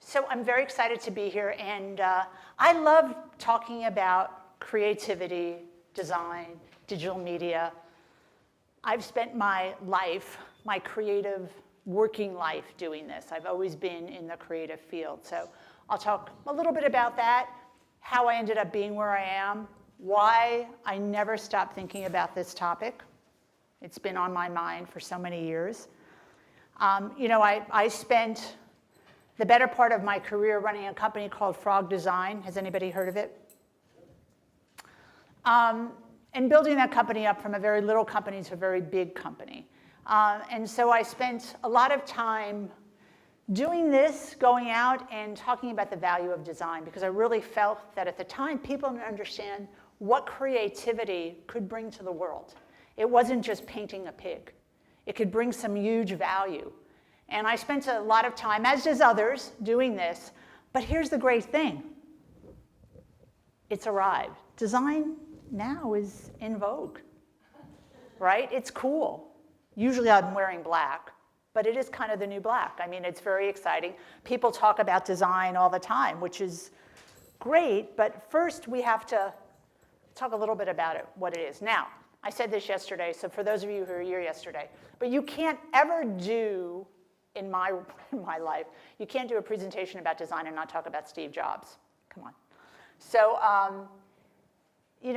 So I'm very excited to be here, and I love talking about creativity, design, digital media. I've spent my life, my creative working life doing this. I've always been in the creative field. So I'll talk a little bit about that, how I ended up being where I am, why I never stopped thinking about this topic. It's been on my mind for so many years. I spent the better part of my career running a company called Fad of Design. Has anybody heard of it? And building that company up from a very little company to a very big company. And so I spent a lot of time doing this, going out and talking about the value of design, because I really felt that at the time people didn't understand what creativity could bring to the world. It wasn't just painting a pig. It could bring some huge value. And I spent a lot of time, as does others, doing this. But here's the great thing. It's arrived. Design now is in vogue, right? It's cool. Usually I'm wearing black, but it is kind of the new black. I mean, it's very exciting. People talk about design all the time, which is great, but first we have to talk a little bit about it, what it is. Now, I said this yesterday, so for those of you who were here yesterday, but you can't ever do, in my life, you can't do a presentation about design and not talk about Steve Jobs. Come on. So,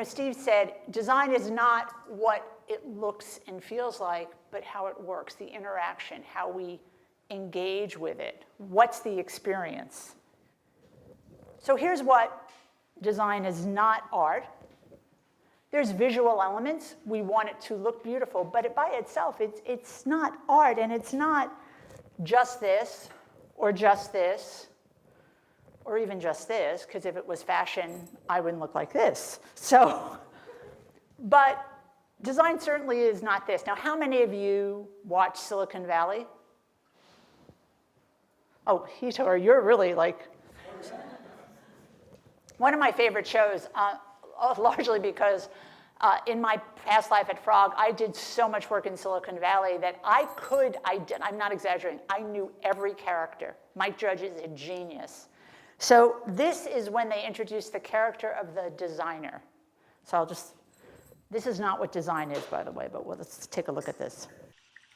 Steve said, design is not what it looks and feels like, but how it works, the interaction, how we engage with it. What's the experience? So here's what design is not art. There's visual elements. We want it to look beautiful, but by itself, it's not art, and it's not just this, or even just this, because if it was fashion, I wouldn't look like this. So, but design certainly is not this. Now, how many of you watch Silicon Valley? Oh, Hitor, you're really like one of my favorite shows, largely because in my past life at Frog, I did so much work in Silicon Valley that I'm not exaggerating, I knew every character. Mike Judge is a genius. So this is when they introduced the character of the designer. So this is not what design is, by the way, but let's take a look at this.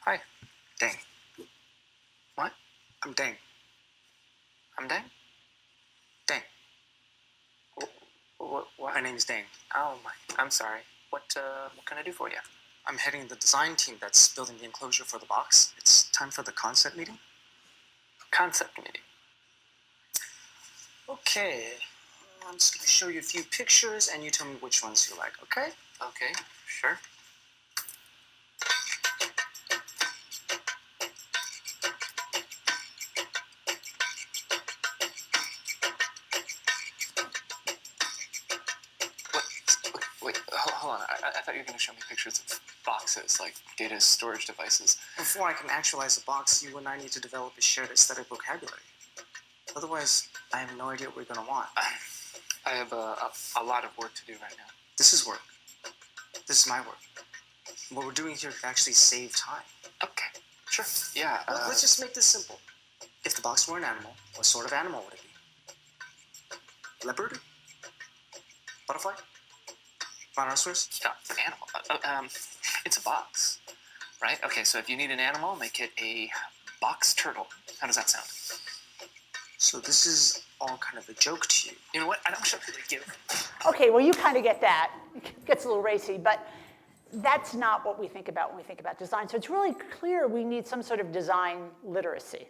Hi, Dang. What? I'm Dang. I'm Dang? Dang. What? My name is Dang. Oh my, I'm sorry. What can I do for you? I'm heading the design team that's building the enclosure for the box. It's time for the concept meeting. Concept meeting. Okay. I'm just going to show you a few pictures, and you tell me which ones you like, okay? Okay, sure. Wait, hold on. I thought you were going to show me pictures of boxes, like data storage devices. Before I can actualize a box, you and I need to develop a shared aesthetic vocabulary. Otherwise, I have no idea what we're going to want. I have a lot of work to do right now. This is work. This is my work. What we're doing here can actually save time. Okay, sure. Yeah. Let's just make this simple. If the box were an animal, what sort of animal would it be? Leopard? Butterfly? Rhinoceros? Yeah, an animal. It's a box, right? Okay, so if you need an animal, make it a box turtle. How does that sound? So this is all kind of a joke to you. You know what? I don't really give. Okay, well, you kind of get that. It gets a little racy, but that's not what we think about when we think about design. So it's really clear we need some sort of design literacy.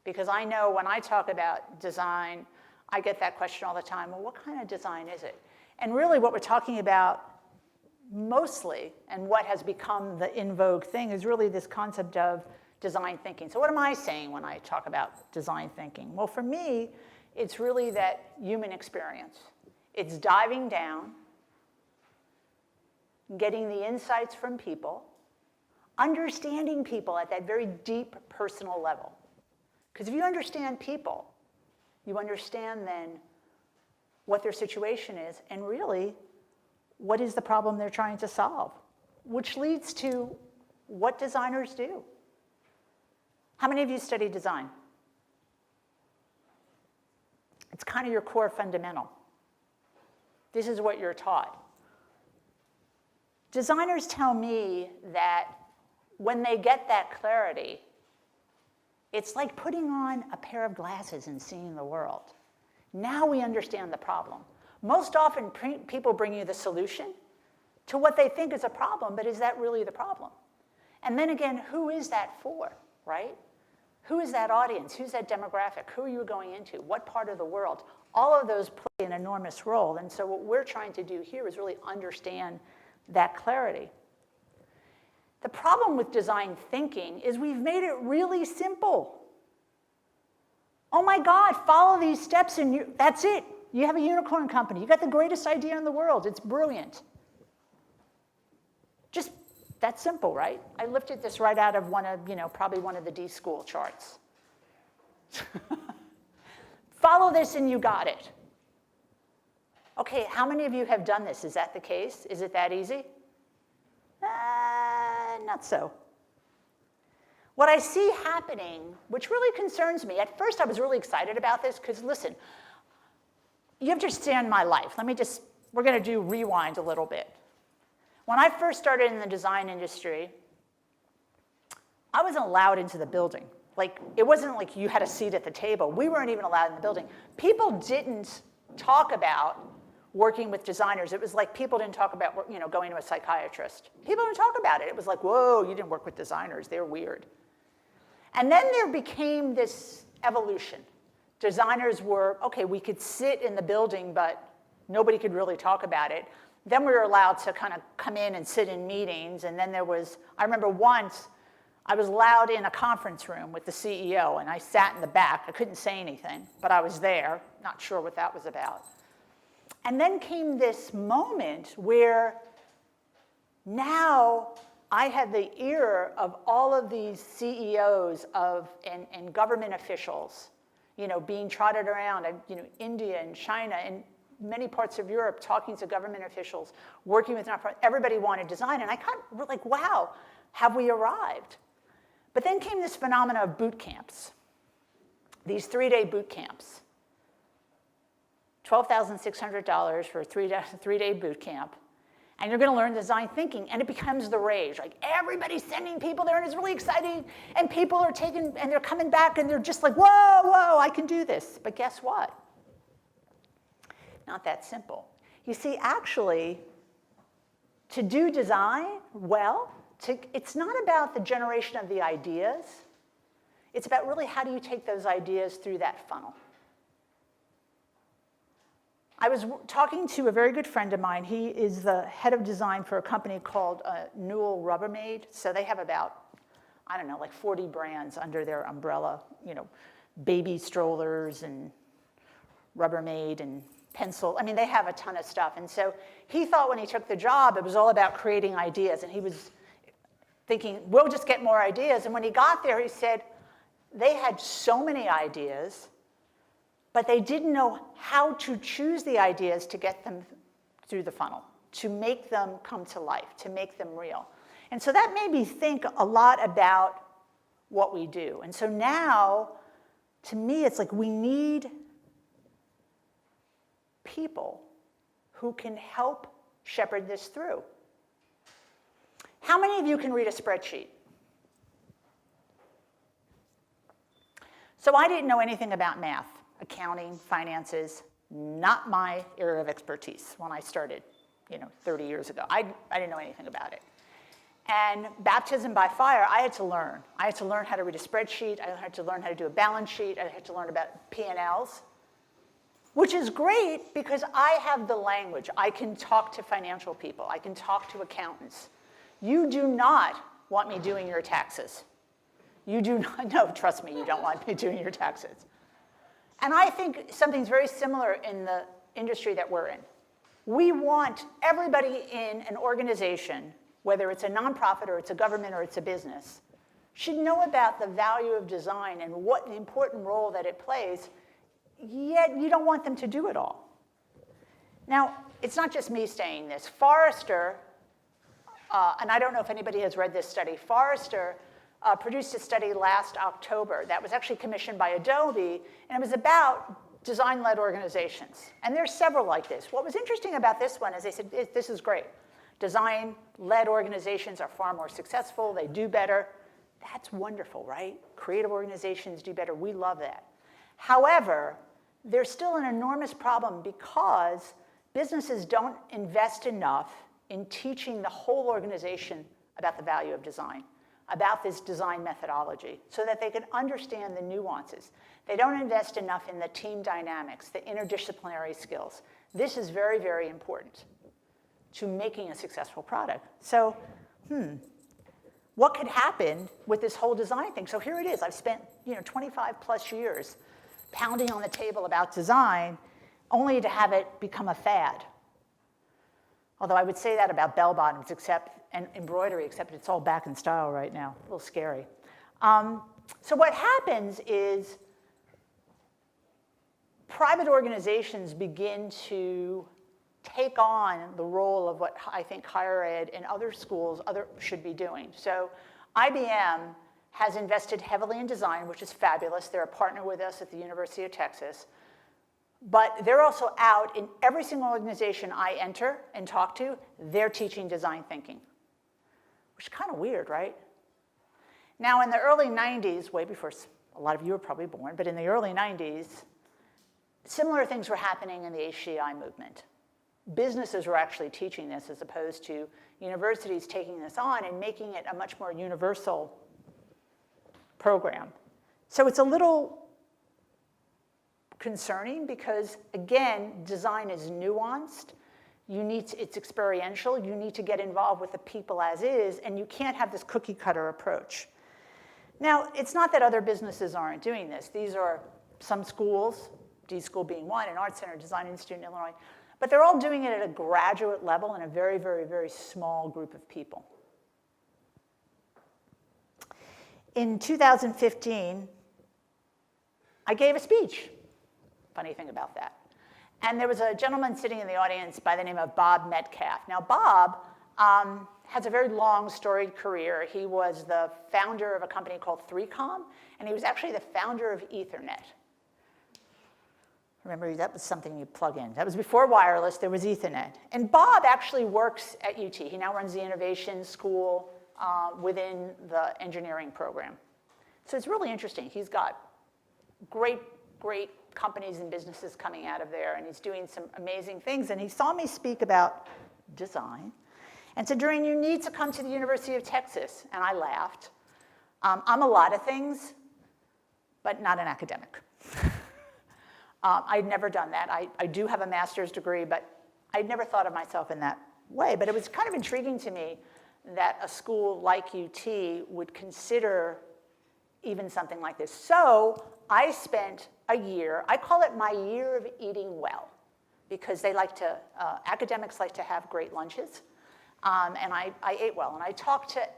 Because I know when I talk about design, I get that question all the time. Well, what kind of design is it? And really what we're talking about mostly, and what has become the in vogue thing, is really this concept of design thinking. So what am I saying when I talk about design thinking? Well, for me, it's really that human experience. It's diving down, getting the insights from people, understanding people at that very deep personal level. Because if you understand people, you understand then what their situation is and really what is the problem they're trying to solve, which leads to what designers do. How many of you study design? It's kind of your core fundamental. This is what you're taught. Designers tell me that when they get that clarity, it's like putting on a pair of glasses and seeing the world. Now we understand the problem. Most often, people bring you the solution to what they think is a problem, but is that really the problem? And then again, who is that for, right? Who is that audience? Who's that demographic? Who are you going into? What part of the world? All of those play an enormous role. And so what we're trying to do here is really understand that clarity. The problem with design thinking is we've made it really simple. Oh my God, follow these steps and that's it. You have a unicorn company. You got the greatest idea in the world. It's brilliant. Just that simple, right? I lifted this right out of probably one of the D school charts. Follow this and you got it. Okay, how many of you have done this? Is that the case? Is it that easy? Not so. What I see happening, which really concerns me, at first I was really excited about this because, listen, you understand my life. We're going to do rewind a little bit. When I first started in the design industry, I wasn't allowed into the building. It wasn't like you had a seat at the table. We weren't even allowed in the building. People didn't talk about working with designers. It was like people didn't talk about going to a psychiatrist. People didn't talk about it. It was like, whoa, you didn't work with designers. They're weird. And then there became this evolution. Designers were, okay, we could sit in the building, but nobody could really talk about it. Then we were allowed to kind of come in and sit in meetings. And then I remember once, I was allowed in a conference room with the CEO, and I sat in the back. I couldn't say anything, but I was there, not sure what that was about. And then came this moment where now I had the ear of all of these CEOs and government officials, being trotted around, India and China and many parts of Europe, talking to government officials, working with nonprofit. Everybody wanted design, and I kind of like, wow, have we arrived? But then came this phenomena of boot camps, these 3-day boot camps. $12,600 for a three-day boot camp. And you're going to learn design thinking, and it becomes the rage. Everybody's sending people there, and it's really exciting, and people are and they're coming back, and they're just like, whoa, I can do this. But guess what? Not that simple. You see, actually, to do design well, it's not about the generation of the ideas. It's about really how do you take those ideas through that funnel. I was talking to a very good friend of mine. He is the head of design for a company called Newell Rubbermaid. So they have about, 40 brands under their umbrella, baby strollers and Rubbermaid and pencil. They have a ton of stuff. And so he thought when he took the job, it was all about creating ideas. And he was thinking, we'll just get more ideas. And when he got there, he said, they had so many ideas, but they didn't know how to choose the ideas to get them through the funnel, to make them come to life, to make them real. And so that made me think a lot about what we do. And so now, to me, it's like we need people who can help shepherd this through. How many of you can read a spreadsheet? So I didn't know anything about math. Accounting, finances, not my area of expertise when I started, 30 years ago. I didn't know anything about it. And baptism by fire, I had to learn. I had to learn how to read a spreadsheet. I had to learn how to do a balance sheet. I had to learn about P&Ls, which is great because I have the language. I can talk to financial people. I can talk to accountants. You do not want me doing your taxes. You do not, no, trust me, you don't want me doing your taxes. And I think something's very similar in the industry that we're in. We want everybody in an organization, whether it's a nonprofit or it's a government or it's a business, should know about the value of design and what the important role that it plays, yet you don't want them to do it all. Now, it's not just me saying this. Forrester, and I don't know if anybody has read this study, Forrester produced a study last October that was actually commissioned by Adobe, and it was about design-led organizations. And there's several like this. What was interesting about this one is they said, this is great. Design-led organizations are far more successful. They do better. That's wonderful, right? Creative organizations do better. We love that. However, there's still an enormous problem because businesses don't invest enough in teaching the whole organization about the value of design, about this design methodology, so that they can understand the nuances. They don't invest enough in the team dynamics, the interdisciplinary skills. This is very, very important to making a successful product. So, what could happen with this whole design thing? So here it is. I've spent 25 plus years pounding on the table about design, only to have it become a fad. Although I would say that about bell bottoms and embroidery, except it's all back in style right now. A little scary. So what happens is private organizations begin to take on the role of what I think higher ed and other schools should be doing. So IBM has invested heavily in design, which is fabulous. They're a partner with us at the University of Texas. But they're also out in every single organization I enter and talk to, they're teaching design thinking, which is kind of weird, right? Now, in the early 90s, way before a lot of you were probably born, but in the early 90s, similar things were happening in the HCI movement. Businesses were actually teaching this as opposed to universities taking this on and making it a much more universal program. So it's a little concerning because, again, design is nuanced. It's experiential. You need to get involved with the people as is, and you can't have this cookie cutter approach. Now, it's not that other businesses aren't doing this. These are some schools, D School being one, and Art Center, Design Institute in Illinois, but they're all doing it at a graduate level in a very, very, very small group of people. In 2015, I gave a speech. Funny thing about that. And there was a gentleman sitting in the audience by the name of Bob Metcalfe. Now, Bob has a very long storied career. He was the founder of a company called 3Com, and he was actually the founder of Ethernet. Remember, that was something you plug in. That was before wireless, there was Ethernet. And Bob actually works at UT. He now runs the innovation school within the engineering program. So it's really interesting. He's got great companies and businesses coming out of there, and he's doing some amazing things. And he saw me speak about design and said, Doreen, you need to come to the University of Texas. And I laughed. I'm a lot of things, but not an academic. I'd never done that. I do have a master's degree, but I'd never thought of myself in that way. But it was kind of intriguing to me that a school like UT would consider even something like this. So I spent a year, I call it my year of eating well, because they like to, academics like to have great lunches, and I ate well. And I talked to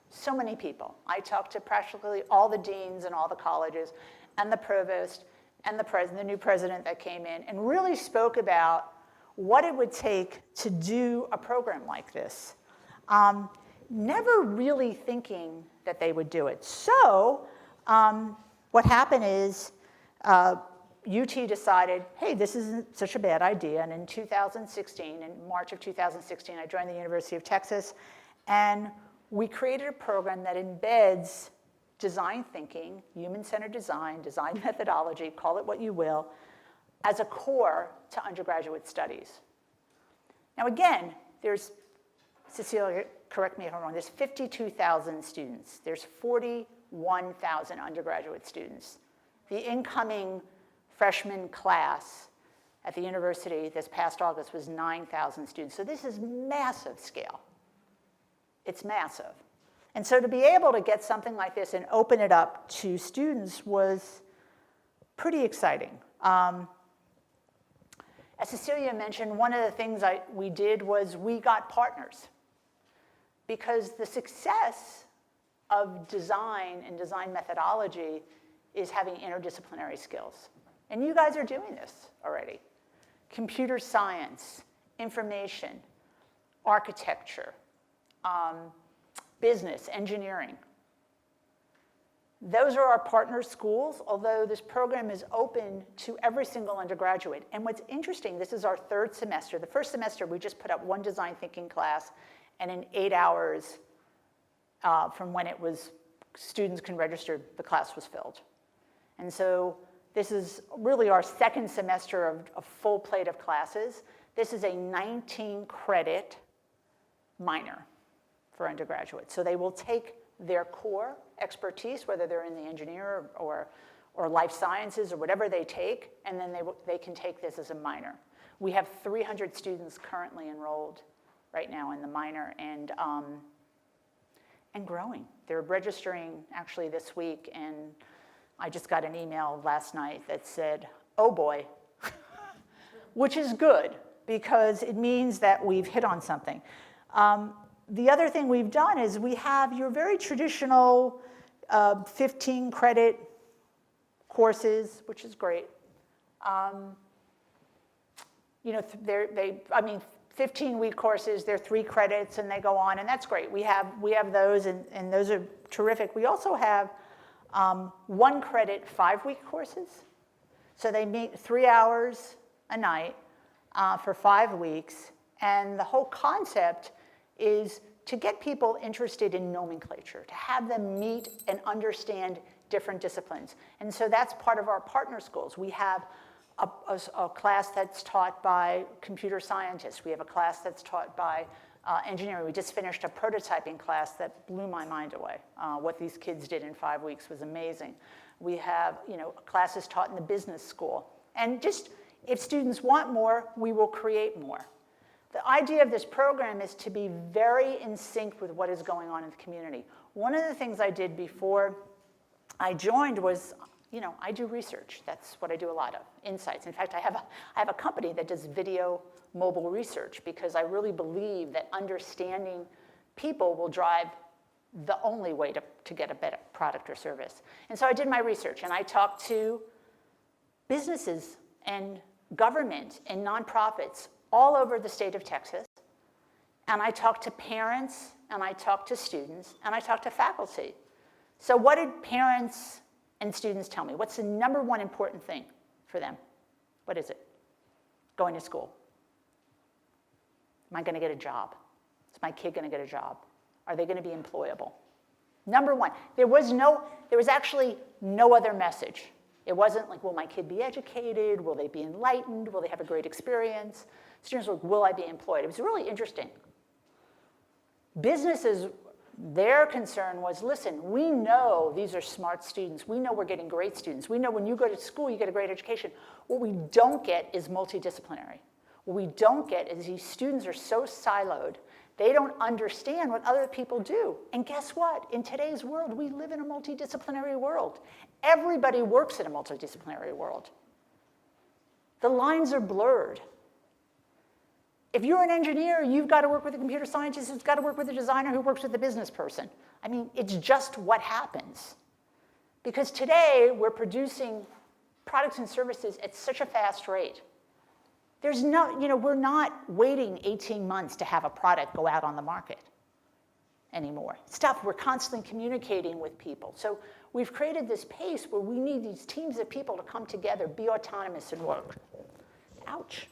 so many people. I talked to practically all the deans and all the colleges, and the provost, and the new president that came in, and really spoke about what it would take to do a program like this. Never really thinking that they would do it. So what happened is UT decided, hey, this isn't such a bad idea. And in 2016, in March of 2016, I joined the University of Texas, and we created a program that embeds design thinking, human-centered design, design methodology, call it what you will, as a core to undergraduate studies. Now again, there's, Cecilia, correct me if I'm wrong, there's 52,000 students. There's 41,000 undergraduate students. The incoming freshman class at the university this past August was 9,000 students. So this is massive scale. It's massive. And so to be able to get something like this and open it up to students was pretty exciting. As Cecilia mentioned, one of the things we did was we got partners, because the success of design and design methodology is having interdisciplinary skills. And you guys are doing this already. Computer science, information, architecture, business, engineering. Those are our partner schools, although this program is open to every single undergraduate. And what's interesting, this is our third semester. The first semester, we just put up one design thinking class, and in 8 hours from when it was students can register, the class was filled. And so this is really our second semester of a full plate of classes. This is a 19-credit minor for undergraduates. So they will take their core expertise, whether they're in the engineer or life sciences or whatever they take, and then they can take this as a minor. We have 300 students currently enrolled right now in the minor, and growing. They're registering actually this week, and I just got an email last night that said, oh boy, which is good because it means that we've hit on something. The other thing we've done is we have your very traditional 15-credit courses, which is great. 15-week courses, they're 3 credits and they go on, and that's great. We have those, and those are terrific. We also have 1-credit 5-week courses. So they meet 3 hours a night for 5 weeks, and the whole concept is to get people interested in nomenclature, to have them meet and understand different disciplines. And so that's part of our partner schools. We have a class that's taught by computer scientists. We have a class that's taught by engineering. We just finished a prototyping class that blew my mind away. What these kids did in 5 weeks was amazing. We have classes taught in the business school. And just if students want more, we will create more. The idea of this program is to be very in sync with what is going on in the community. One of the things I did before I joined was, I do research. That's what I do a lot of, insights. In fact, I have a company that does video mobile research because I really believe that understanding people will drive the only way to get a better product or service. And so I did my research, and I talked to businesses and government and nonprofits all over the state of Texas, and I talked to parents, and I talked to students, and I talked to faculty. So what did parents and students tell me? What's the number one important thing for them? What is it? Going to school. Am I going to get a job? Is my kid going to get a job? Are they going to be employable? Number one. There was actually no other message. It wasn't like, will my kid be educated? Will they be enlightened? Will they have a great experience? Students were like, will I be employed? It was really interesting. Businesses, their concern was, listen, we know these are smart students. We know we're getting great students. We know when you go to school, you get a great education. What we don't get is multidisciplinary. What we don't get is these students are so siloed, they don't understand what other people do. And guess what? In today's world, we live in a multidisciplinary world. Everybody works in a multidisciplinary world. The lines are blurred. If you're an engineer, you've got to work with a computer scientist who's got to work with a designer who works with a business person. I mean, it's just what happens. Because today, we're producing products and services at such a fast rate. There's no, we're not waiting 18 months to have a product go out on the market anymore. We're constantly communicating with people. So we've created this pace where we need these teams of people to come together, be autonomous, and work. Ouch.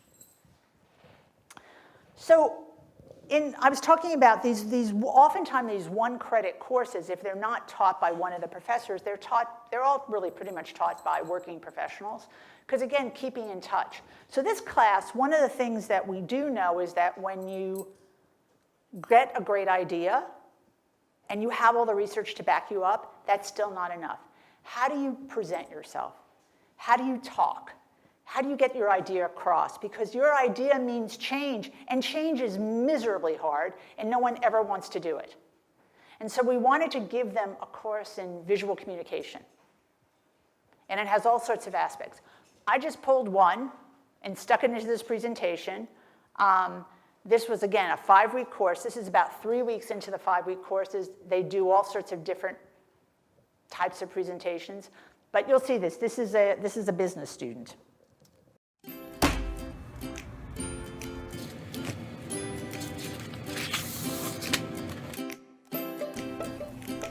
So I was talking about these oftentimes these 1-credit courses, if they're not taught by one of the professors, they're all really pretty much taught by working professionals. Because again, keeping in touch. So this class, one of the things that we do know is that when you get a great idea and you have all the research to back you up, that's still not enough. How do you present yourself? How do you talk? How do you get your idea across? Because your idea means change, and change is miserably hard, and no one ever wants to do it. And so we wanted to give them a course in visual communication. And it has all sorts of aspects. I just pulled one and stuck it into this presentation. This was, again, a 5-week course. This is about 3 weeks into the 5-week courses. They do all sorts of different types of presentations. But you'll see this. This is a business student.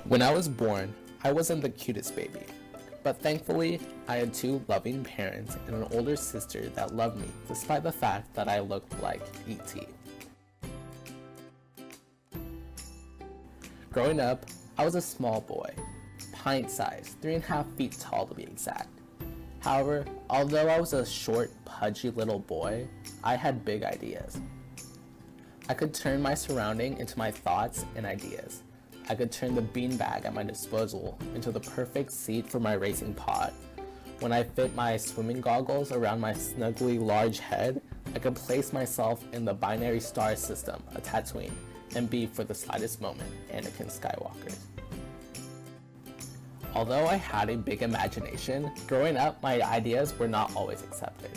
When I was born, I wasn't the cutest baby, but thankfully, I had two loving parents and an older sister that loved me despite the fact that I looked like E.T. Growing up, I was a small boy, pint-sized, 3.5 feet tall to be exact. However, although I was a short, pudgy little boy, I had big ideas. I could turn my surrounding into my thoughts and ideas. I could turn the beanbag at my disposal into the perfect seat for my racing pod. When I fit my swimming goggles around my snugly large head, I could place myself in the binary star system, a Tatooine, and be, for the slightest moment, Anakin Skywalker. Although I had a big imagination, growing up, my ideas were not always accepted.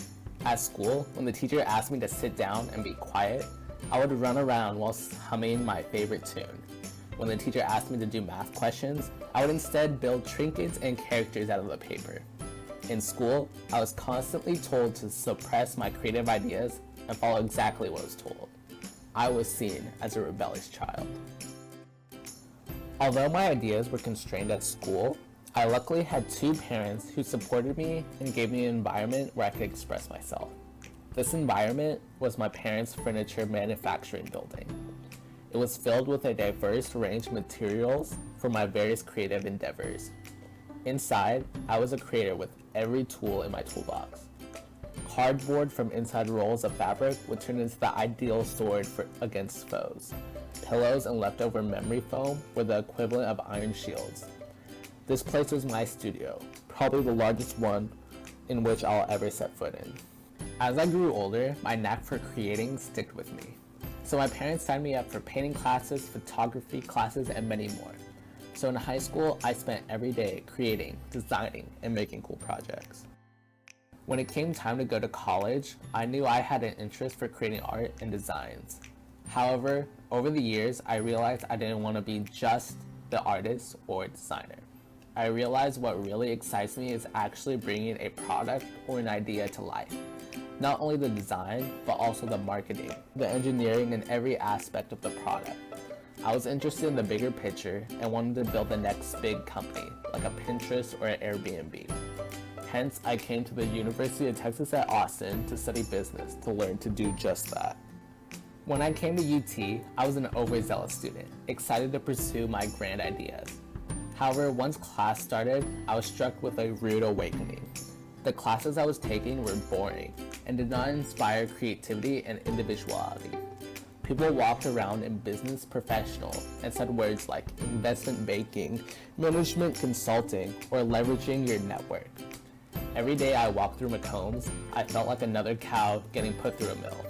At school, when the teacher asked me to sit down and be quiet, I would run around while humming my favorite tune. When the teacher asked me to do math questions, I would instead build trinkets and characters out of the paper. In school, I was constantly told to suppress my creative ideas and follow exactly what I was told. I was seen as a rebellious child. Although my ideas were constrained at school, I luckily had two parents who supported me and gave me an environment where I could express myself. This environment was my parents' furniture manufacturing building. It was filled with a diverse range of materials for my various creative endeavors. Inside, I was a creator with every tool in my toolbox. Cardboard from inside rolls of fabric would turn into the ideal sword against foes. Pillows and leftover memory foam were the equivalent of iron shields. This place was my studio, probably the largest one in which I'll ever set foot in. As I grew older, my knack for creating stuck with me. So my parents signed me up for painting classes, photography classes, and many more. So in high school, I spent every day creating, designing, and making cool projects. When it came time to go to college, I knew I had an interest for creating art and designs. However, over the years, I realized I didn't want to be just the artist or designer. I realized what really excites me is actually bringing a product or an idea to life. Not only the design, but also the marketing, the engineering, and every aspect of the product. I was interested in the bigger picture and wanted to build the next big company, like a Pinterest or an Airbnb. Hence, I came to the University of Texas at Austin to study business to learn to do just that. When I came to UT, I was an overzealous student, excited to pursue my grand ideas. However, once class started, I was struck with a rude awakening. The classes I was taking were boring and did not inspire creativity and individuality. People walked around in business professional and said words like investment banking, management consulting, or leveraging your network. Every day I walked through McCombs, I felt like another cow getting put through a mill.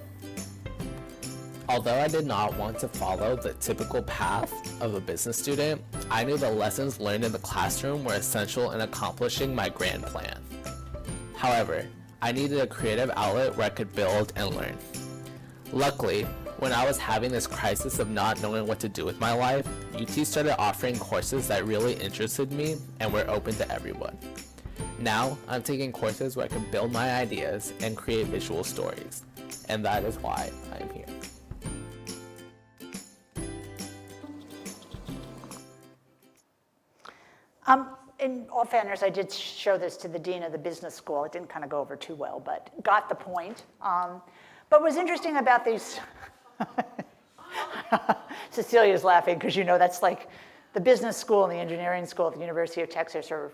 Although I did not want to follow the typical path of a business student, I knew the lessons learned in the classroom were essential in accomplishing my grand plan. However, I needed a creative outlet where I could build and learn. Luckily, when I was having this crisis of not knowing what to do with my life, UT started offering courses that really interested me and were open to everyone. Now, I'm taking courses where I can build my ideas and create visual stories, and that is why I am here. In all fairness, I did show this to the dean of the business school. It didn't kind of go over too well, but got the point. But what was interesting about these, Cecilia's laughing because you know that's like the business school and the engineering school at the University of Texas are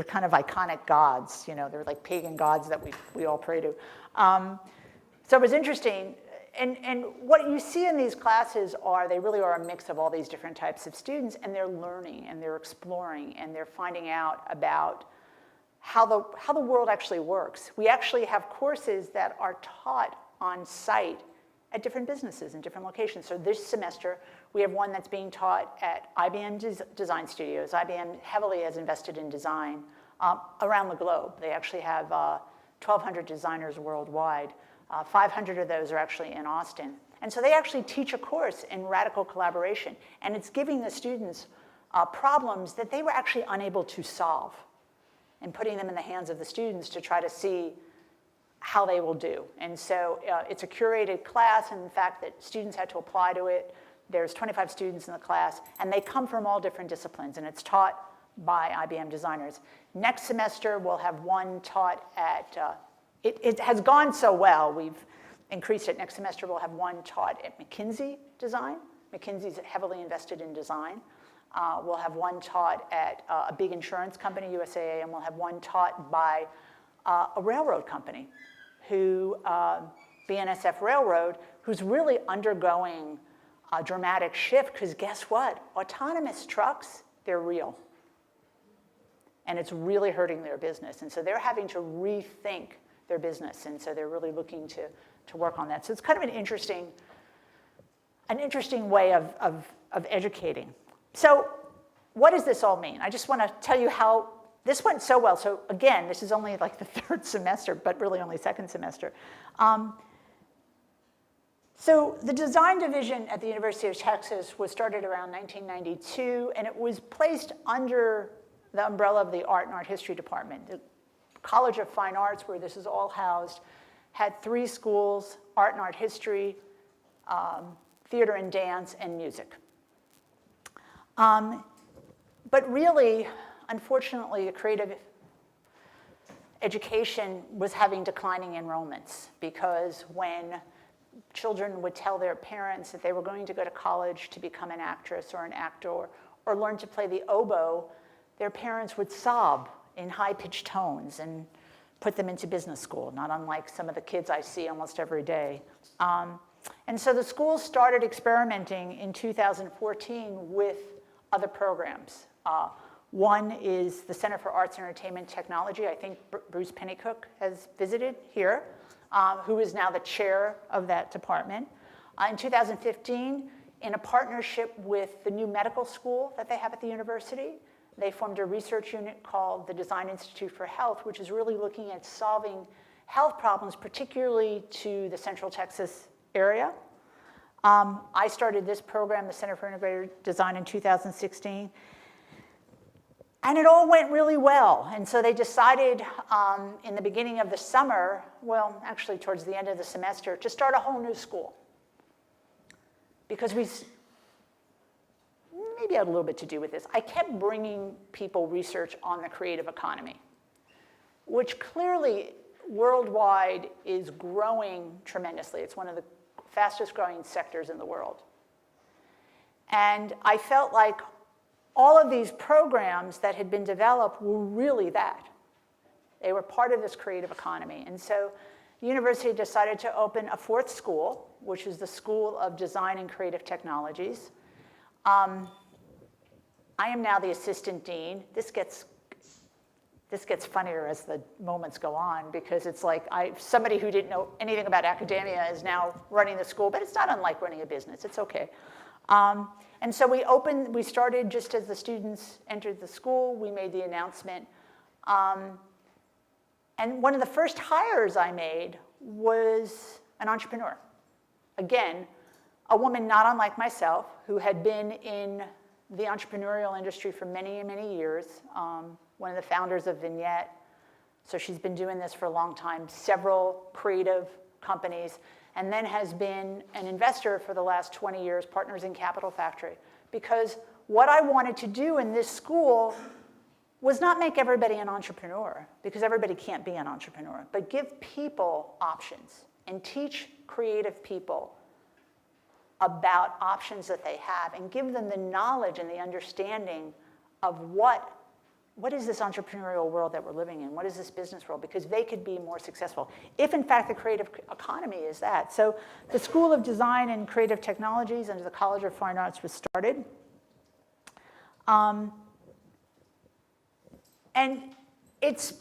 kind of iconic gods. You know, they're like pagan gods that we all pray to. So it was interesting. And what you see in these classes they really are a mix of all these different types of students, and they're learning, and they're exploring, and they're finding out about how the world actually works. We actually have courses that are taught on site at different businesses in different locations. So this semester, we have one that's being taught at IBM Design Studios. IBM heavily has invested in design around the globe. They actually have 1,200 designers worldwide. 500 of those are actually in Austin. And so they actually teach a course in radical collaboration, and it's giving the students problems that they were actually unable to solve and putting them in the hands of the students to try to see how they will do. And so it's a curated class, and the fact that students had to apply to it. There's 25 students in the class, and they come from all different disciplines, and it's taught by IBM designers. Next semester, we'll have one taught at, it has gone so well, we've increased it. Next semester, we'll have one taught at McKinsey Design. McKinsey's heavily invested in design. We'll have one taught at a big insurance company, USAA, and we'll have one taught by a railroad company, BNSF Railroad, who's really undergoing a dramatic shift, because guess what? Autonomous trucks, they're real. And it's really hurting their business. And so they're having to rethink their business. And so they're really looking to work on that. So it's kind of an interesting way of educating. So what does this all mean? I just want to tell you how this went so well. So again, this is only like the third semester, but really only second semester. So the design division at the University of Texas was started around 1992, and it was placed under the umbrella of the Art and Art History Department. The College of Fine Arts, where this is all housed, had 3 schools: art and art history, theater and dance, and music. But really, unfortunately, the creative education was having declining enrollments, because when children would tell their parents that they were going to go to college to become an actress or an actor or learn to play the oboe, their parents would sob in high-pitched tones and put them into business school, not unlike some of the kids I see almost every day. And so the schools started experimenting in 2014 with other programs. One is the Center for Arts and Entertainment Technology. I think Bruce Pennycook has visited here, who is now the chair of that department. In 2015, in a partnership with the new medical school that they have at the university, they formed a research unit called the Design Institute for Health, which is really looking at solving health problems, particularly to the Central Texas area. I started this program, the Center for Integrated Design, in 2016. And it all went really well. And so they decided in the beginning of the summer, well, actually towards the end of the semester, to start a whole new school. Because maybe it had a little bit to do with this. I kept bringing people research on the creative economy, which clearly worldwide is growing tremendously. It's one of the fastest growing sectors in the world. And I felt like all of these programs that had been developed were really that. They were part of this creative economy. And so the university decided to open a 4th school, which is the School of Design and Creative Technologies. I am now the assistant dean. This gets funnier as the moments go on, because it's like somebody who didn't know anything about academia is now running the school, but it's not unlike running a business. It's okay. And so we started just as the students entered the school. We made the announcement. And one of the first hires I made was an entrepreneur. Again, a woman not unlike myself, who had been in the entrepreneurial industry for many, many years, one of the founders of Vignette. So she's been doing this for a long time, several creative companies, and then has been an investor for the last 20 years, Partners in Capital Factory. Because what I wanted to do in this school was not make everybody an entrepreneur, because everybody can't be an entrepreneur, but give people options and teach creative people about options that they have, and give them the knowledge and the understanding of what is this entrepreneurial world that we're living in? What is this business world? Because they could be more successful, if in fact the creative economy is that. So the School of Design and Creative Technologies under the College of Fine Arts was started. And it's,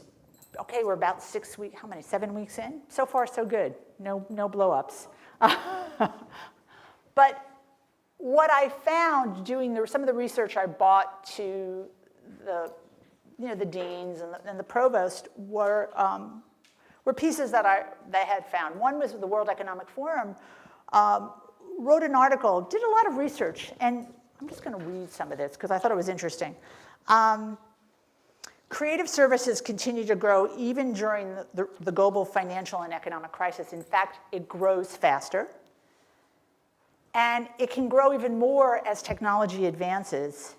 okay, we're about 7 weeks in? So far, so good. No blow-ups. But what I found doing some of the research I brought to the deans and the provost were pieces that they had found. One was the World Economic Forum wrote an article, did a lot of research, and I'm just going to read some of this because I thought it was interesting. Creative services continue to grow even during the global financial and economic crisis. In fact, it grows faster. And it can grow even more as technology advances.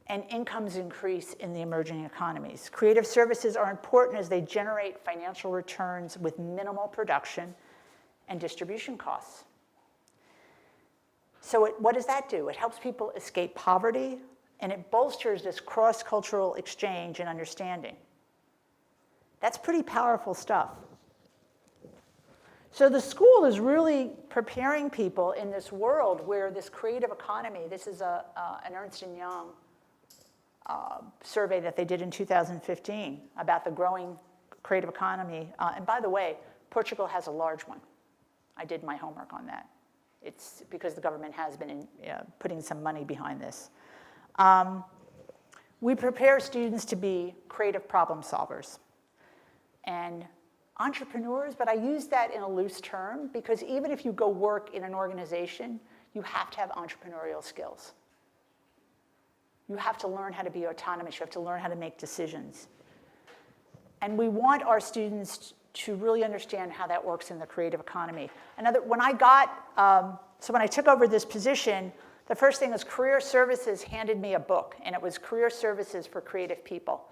and incomes increase in the emerging economies. Creative services are important as they generate financial returns with minimal production and distribution costs. So what does that do? It helps people escape poverty, and it bolsters this cross-cultural exchange and understanding. That's pretty powerful stuff. So the school is really preparing people in this world where this creative economy, this is an Ernst & Young survey that they did in 2015 about the growing creative economy. And by the way, Portugal has a large one. I did my homework on that. It's because the government has been putting some money behind this. We prepare students to be creative problem solvers and entrepreneurs, but I use that in a loose term because even if you go work in an organization, you have to have entrepreneurial skills. You have to learn how to be autonomous. You have to learn how to make decisions. And we want our students to really understand how that works in the creative economy. When I took over this position, the first thing was Career Services handed me a book, and it was Career Services for Creative People.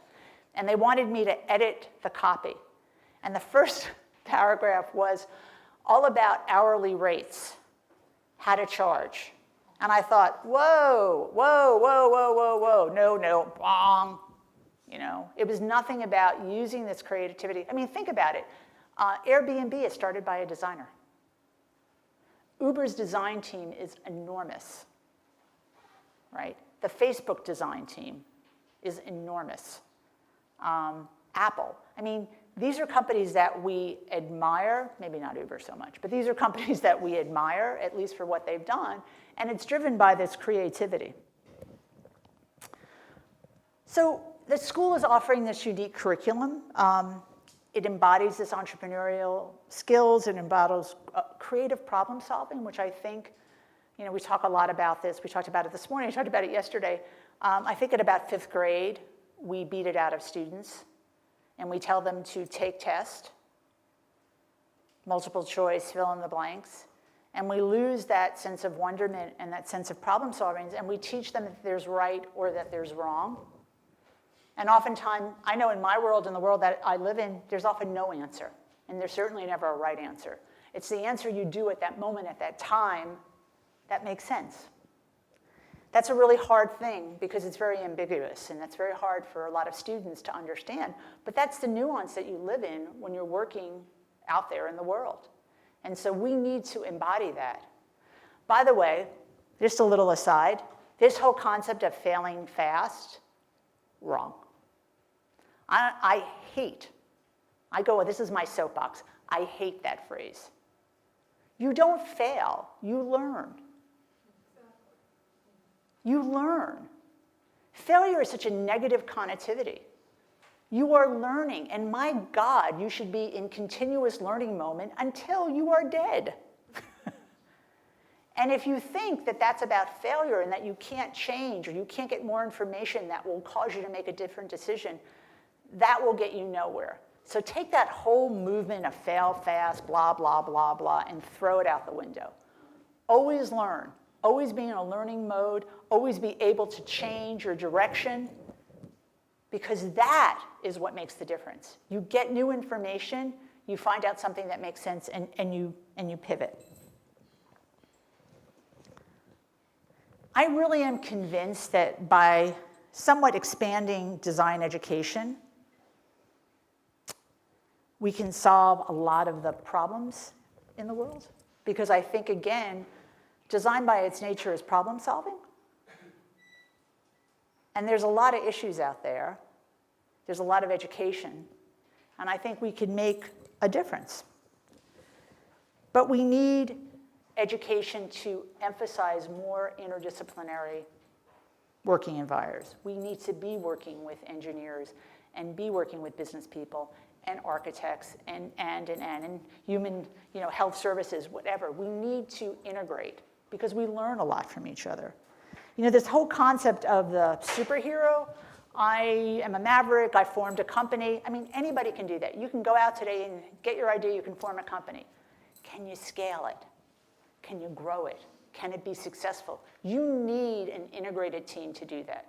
And they wanted me to edit the copy. And the first paragraph was all about hourly rates, how to charge. And I thought, whoa, whoa, whoa, whoa, whoa, whoa, no, bong. It was nothing about using this creativity. I mean, think about it. Airbnb is started by a designer. Uber's design team is enormous, right? The Facebook design team is enormous. Apple. I mean, these are companies that we admire, maybe not Uber so much, but these are companies that we admire, at least for what they've done, and it's driven by this creativity. So the school is offering this unique curriculum. It embodies this entrepreneurial skills. It embodies creative problem solving, which I think, we talk a lot about this. We talked about it this morning. We talked about it yesterday. I think at about 5th grade, we beat it out of students. And we tell them to take tests, multiple choice, fill in the blanks. And we lose that sense of wonderment and that sense of problem solving. And we teach them that there's right or that there's wrong. And oftentimes, I know in my world, in the world that I live in, there's often no answer. And there's certainly never a right answer. It's the answer you do at that moment, at that time, that makes sense. That's a really hard thing because it's very ambiguous, and that's very hard for a lot of students to understand. But that's the nuance that you live in when you're working out there in the world. And so we need to embody that. By the way, just a little aside, this whole concept of failing fast, wrong. This is my soapbox, I hate that phrase. You don't fail, you learn. You learn. Failure is such a negative connotation. You are learning, and my God, you should be in continuous learning moment until you are dead. And if you think that that's about failure and that you can't change or you can't get more information that will cause you to make a different decision, that will get you nowhere. So take that whole movement of fail fast, blah, blah, blah, blah, and throw it out the window. Always learn. Always be in a learning mode, always be able to change your direction, because that is what makes the difference. You get new information, you find out something that makes sense, and you pivot. I really am convinced that by somewhat expanding design education, we can solve a lot of the problems in the world, because I think, again, design by its nature is problem solving. And there's a lot of issues out there. There's a lot of education. And I think we can make a difference. But we need education to emphasize more interdisciplinary working environments. We need to be working with engineers and be working with business people and architects and human health services, whatever. We need to integrate, because we learn a lot from each other. This whole concept of the superhero, I am a maverick, I formed a company. I mean, anybody can do that. You can go out today and get your idea, you can form a company. Can you scale it? Can you grow it? Can it be successful? You need an integrated team to do that.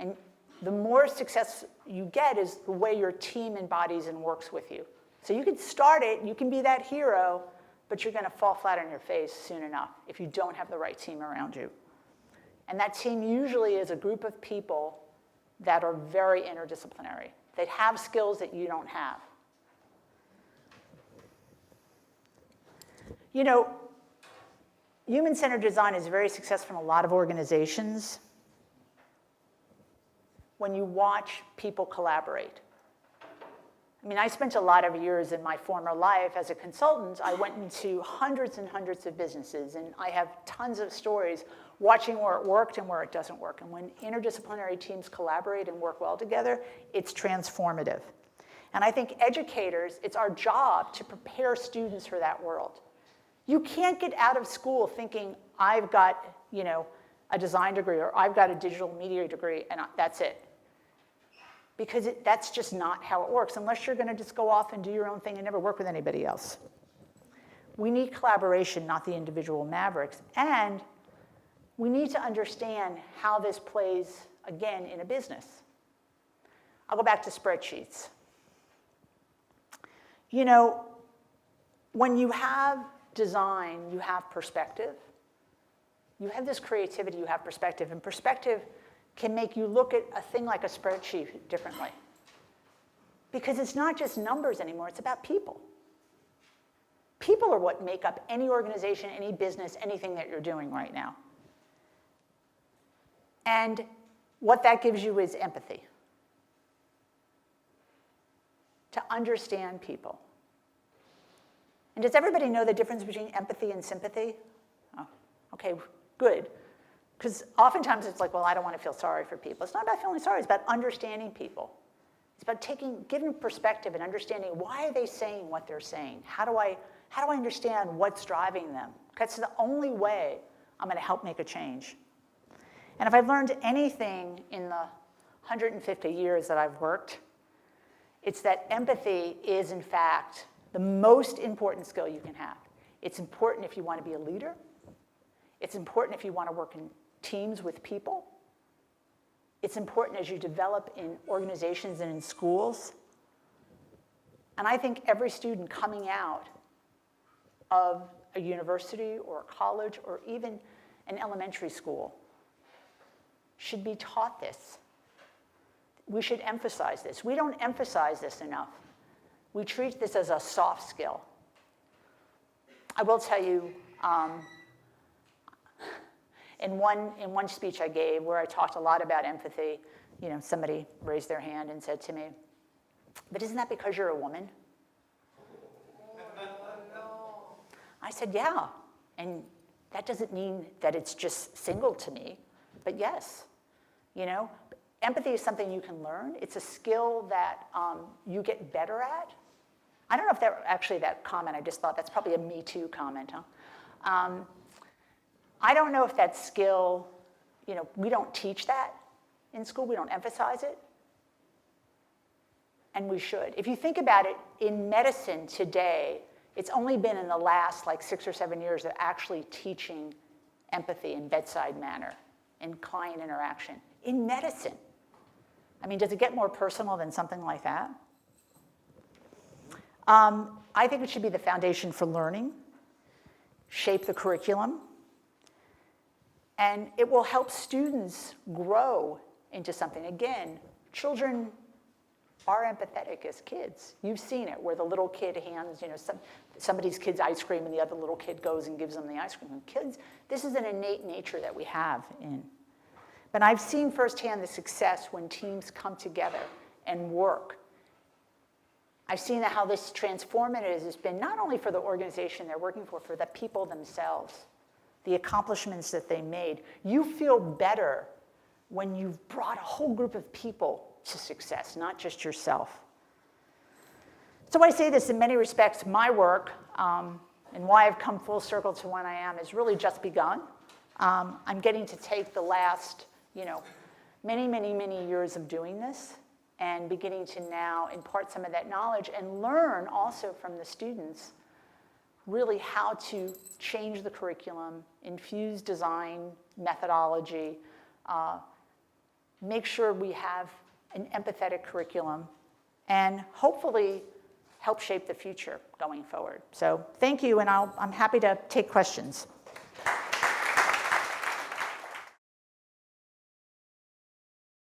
And the more success you get is the way your team embodies and works with you. So you can start it, you can be that hero, but you're going to fall flat on your face soon enough if you don't have the right team around you. And that team usually is a group of people that are very interdisciplinary, that have skills that you don't have. You know, human-centered design is very successful in a lot of organizations when you watch people collaborate. I mean, I spent a lot of years in my former life as a consultant. I went into hundreds and hundreds of businesses, and I have tons of stories watching where it worked and where it doesn't work. And when interdisciplinary teams collaborate and work well together, it's transformative. And I think educators, it's our job to prepare students for that world. You can't get out of school thinking, I've got, you know, a design degree or I've got a digital media degree and that's it. Because that's just not how it works, unless you're going to just go off and do your own thing and never work with anybody else. We need collaboration, not the individual mavericks. And we need to understand how this plays, again, in a business. I'll go back to spreadsheets. You know, when you have design, you have perspective. You have this creativity, you have perspective. And perspective can make you look at a thing like a spreadsheet differently. Because it's not just numbers anymore, it's about people. People are what make up any organization, any business, anything that you're doing right now. And what that gives you is empathy. To understand people. And does everybody know the difference between empathy and sympathy? Oh, okay, good. Because oftentimes it's like, well, I don't want to feel sorry for people. It's not about feeling sorry, it's about understanding people. It's about giving perspective and understanding why are they saying what they're saying? How do I understand what's driving them? That's the only way I'm going to help make a change. And if I've learned anything in the 150 years that I've worked, it's that empathy is, in fact, the most important skill you can have. It's important if you want to be a leader. It's important if you want to work in teams with people. It's important as you develop in organizations and in schools. And I think every student coming out of a university or a college or even an elementary school should be taught this. We should emphasize this. We don't emphasize this enough. We treat this as a soft skill. I will tell you, in one speech I gave where I talked a lot about empathy, you know, somebody raised their hand and said to me, but isn't that because you're a woman? I said, yeah, and that doesn't mean that it's just single to me, but yes, you know, empathy is something you can learn. It's a skill that you get better at. I don't know if that comment, I just thought that's probably a Me Too comment, huh? I don't know if that skill, you know, we don't teach that in school. We don't emphasize it. And we should. If you think about it, in medicine today, it's only been in the last like 6 or 7 years of actually teaching empathy in bedside manner, in client interaction. In medicine. I mean, does it get more personal than something like that? I think it should be the foundation for learning, shape the curriculum, and it will help students grow into something. Again, children are empathetic as kids. You've seen it, where the little kid hands, you know, somebody's kid's ice cream and the other little kid goes and gives them the ice cream. And kids, this is an innate nature that we have in. But I've seen firsthand the success when teams come together and work. I've seen how this transformative has been not only for the organization they're working for the people themselves, the accomplishments that they made. You feel better when you've brought a whole group of people to success, not just yourself. So I say this in many respects, my work, and why I've come full circle to when I am, has really just begun. I'm getting to take the last, you know, many, many, many years of doing this and beginning to now impart some of that knowledge and learn also from the students really how to change the curriculum, infuse design methodology, make sure we have an empathetic curriculum, and hopefully help shape the future going forward. So thank you, and I'm happy to take questions.